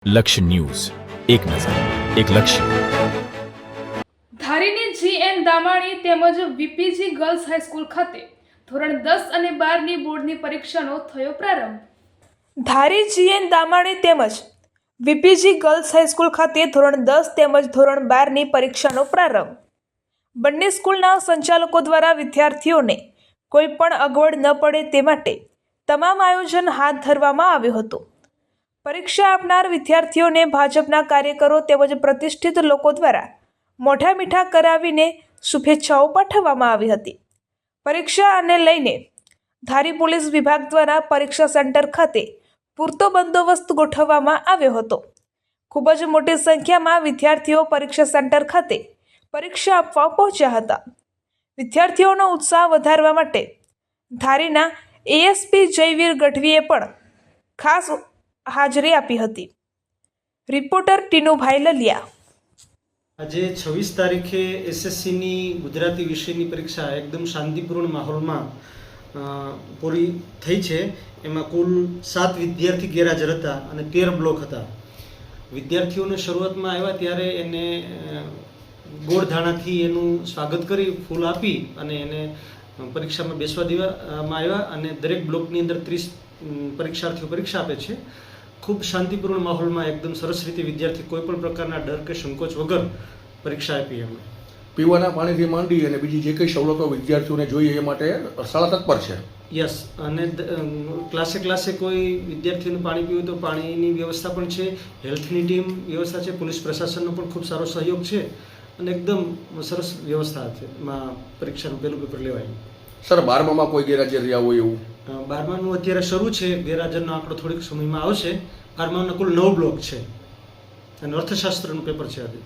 લક્ષ્ય ન્યૂઝ, એક નજર, એક લક્ષ્ય. ધારીની GN દામાણી તેમજ VPG ગર્લ્સ હાઈસ્કૂલ ખાતે ધોરણ 10 અને 12ની બોર્ડની પરીક્ષાનો થયો પ્રારંભ. ધારી GN દામાણી તેમજ VPG ગર્લ્સ હાઈસ્કૂલ ખાતે ધોરણ 10 તેમજ ધોરણ 12ની પરીક્ષાનો પ્રારંભ. બંને સ્કૂલના સંચાલકો દ્વારા વિદ્યાર્થીઓને કોઈ પણ અગવડ ન પડે તે માટે તમામ આયોજન હાથ ધરવામાં આવ્યું હતું. પરીક્ષા આપનાર વિદ્યાર્થીઓને ભાજપના કાર્યકરો તેમજ પ્રતિષ્ઠિત લોકો દ્વારા મોઢા મીઠા કરાવીને શુભેચ્છાઓ પાઠવવામાં આવી હતી. પરીક્ષાને લઈને ધારી પોલીસ વિભાગ દ્વારા પરીક્ષા સેન્ટર ખાતે પૂરતો બંદોબસ્ત ગોઠવવામાં આવ્યો હતો. ખૂબ જ મોટી સંખ્યામાં વિદ્યાર્થીઓ પરીક્ષા સેન્ટર ખાતે પરીક્ષા આપવા પહોંચ્યા હતા. વિદ્યાર્થીઓનો ઉત્સાહ વધારવા માટે ધારીના ASP જયવીર ગઢવીએ પણ ખાસ હાજરી આપી હતી. રિપોર્ટર ટીનુભાઈ લલિયા. આજે 26 તારીખે SSCની ગુજરાતી વિષયની પરીક્ષા એકદમ શાંતિપૂર્ણ માહોલમાં પૂરી થઈ છે. એમાં કુલ 7 વિદ્યાર્થી ગેરહાજર હતા અને 13 બ્લોક હતા. વિદ્યાર્થીઓને શરૂઆતમાં આવ્યા ત્યારે એને ગોળ ધાણાથી એનું સ્વાગત કરી ફૂલ આપી અને એને પરીક્ષામાં બેસવા દેવામાં આવ્યા અને દરેક બ્લોકની અંદર 30 પરીક્ષાર્થીઓ પરીક્ષા આપે છે. ખૂબ શાંતિપૂર્ણ માહોલમાં એકદમ સરસ રીતે વિદ્યાર્થી કોઈ પણ પ્રકારના ડર કે સંકોચ વગર પરીક્ષા આપી. એમણે પીવાના પાણીથી માંડી અને બીજી જે કંઈ સવલતો વિદ્યાર્થીઓને જોઈએ એ માટે શાળા તત્પર છે. યસ, અને ક્લાસે કોઈ વિદ્યાર્થીઓને પાણી પીવું તો પાણીની વ્યવસ્થા પણ છે. હેલ્થની ટીમ વ્યવસ્થા છે. પોલીસ પ્રશાસનનો પણ ખૂબ સારો સહયોગ છે અને એકદમ સરસ વ્યવસ્થા છે. એમાં પરીક્ષાનું પહેલું પેપર લેવાય. સર, 12માં કોઈ ગેરહાજર રહ્યા હોય એવું? 12માનું અત્યારે શરૂ છે. ગેરહાજરનો આંકડો થોડીક સમયમાં આવશે. 12માના કુલ 9 બ્લોક છે અને અર્થશાસ્ત્રનું પેપર છે આજે.